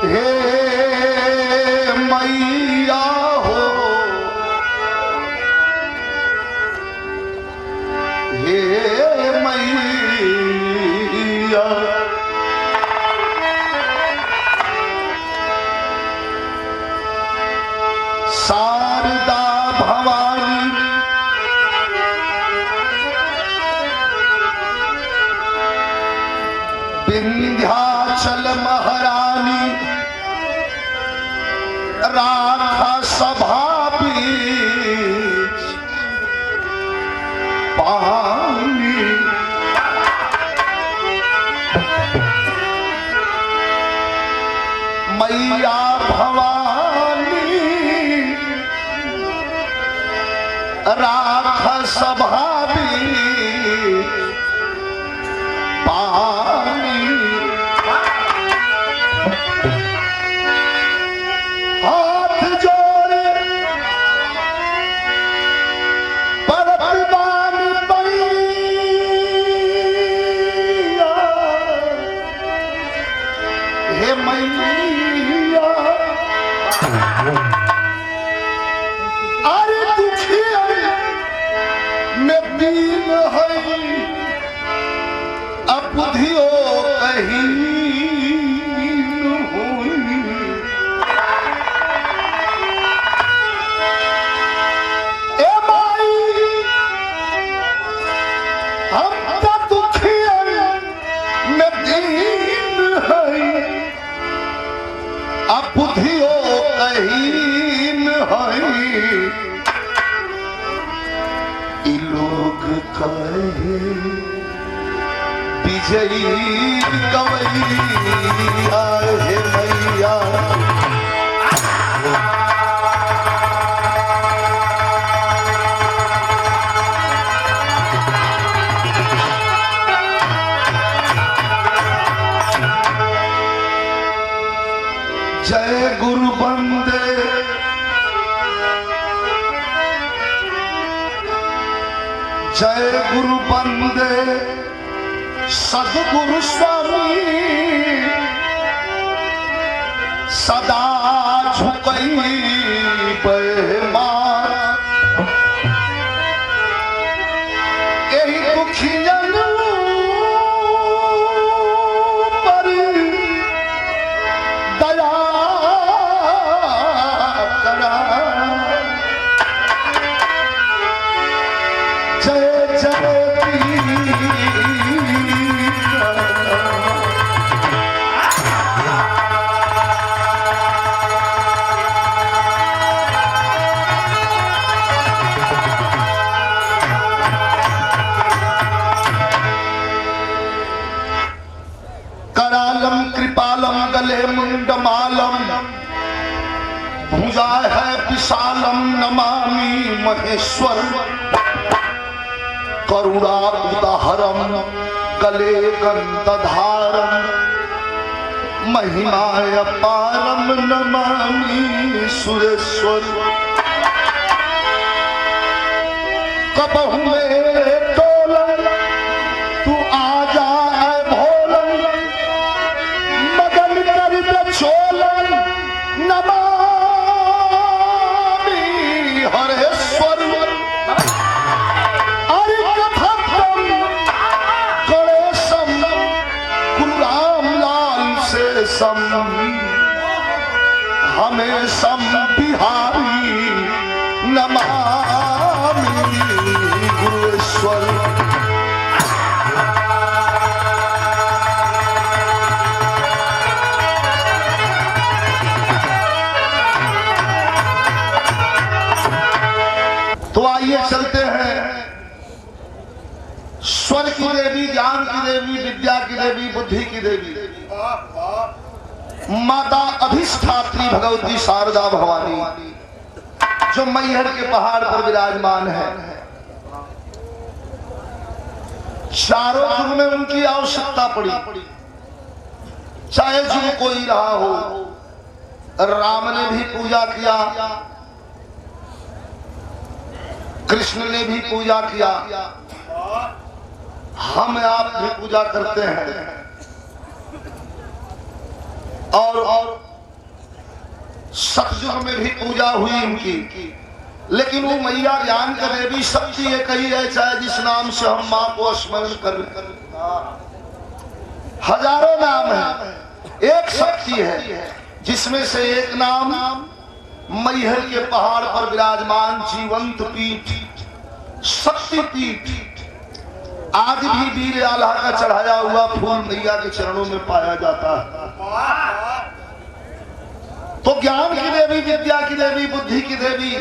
हे मैया हो, हे मैया शारदा भवानी विंध्याचल महारानी राखा सभा बीच पानी। मैया भवानी राखा सभा बीच पानी। हाथ जोड़े परतबान पैया, हे मैया अरे दुखिया में दीन है अबुधियो कहीं हुई। ए माई हम तो दुखियन में दीन है अबुधियो कहीं है। ई लोग कहे विजयी गवैया, हे मैया जय गुरु बंदे जय गुरु बंदे सद्गुरु स्वामी सदा झुकई बेमान। यही दुखियन पर दया करा। जय जय करालम कृपालम गले मुंडमालम भुजा है विशालम नमामि महेश्वर। करुणा उदाहरम गले गंधधारम महिमाय पारम नमामि सुरेश्वर। कबहु मेरे टोलन तू आ जाए भोलन, मगन कर दे छोलन नमामि हरेश्वर। अरे कथम गणेशम गुरु रामलाल से सम हमें सम बिहारी नमामि गुरुश्वर। तो आइए चलते हैं स्वर की देवी, ज्ञान की देवी, विद्या की देवी, बुद्धि की देवी माता अधिष्ठात्री भगवती शारदा भवानी जो मैहर के पहाड़ पर विराजमान है। चारों युग में उनकी आवश्यकता पड़ी, चाहे युग कोई रहा हो। राम ने भी पूजा किया, कृष्ण ने भी पूजा किया, हम आप भी पूजा करते हैं। और सतयुग में भी पूजा हुई इनकी, लेकिन वो मैया ज्ञान का देवी शक्ति एक ही है, चाहे जिस नाम से हम माँ को स्मरण कर। हजारों नाम है, एक शक्ति है जिसमें से एक नाम मैहर के पहाड़ पर विराजमान जीवंत पीठ, शक्ति पीठ। आज भी वीर आल्हा का चढ़ाया हुआ फूल मैया के चरणों में पाया जाता है। तो ज्ञान की देवी, विद्या की देवी, बुद्धि की देवी,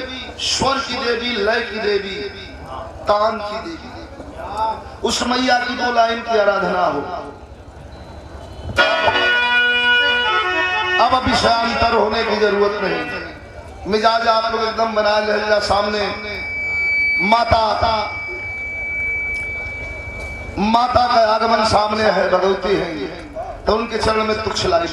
स्वर की देवी, लय की देवी, तान की देवी, उस मैया की 2 लाइन की आराधना हो। अब विषयांतर होने की जरूरत नहीं, मिजाज आप लोग एकदम बना ले। सामने माता का आगमन सामने है, भगवती है, तो उनके चरण में तुच्छ लाई।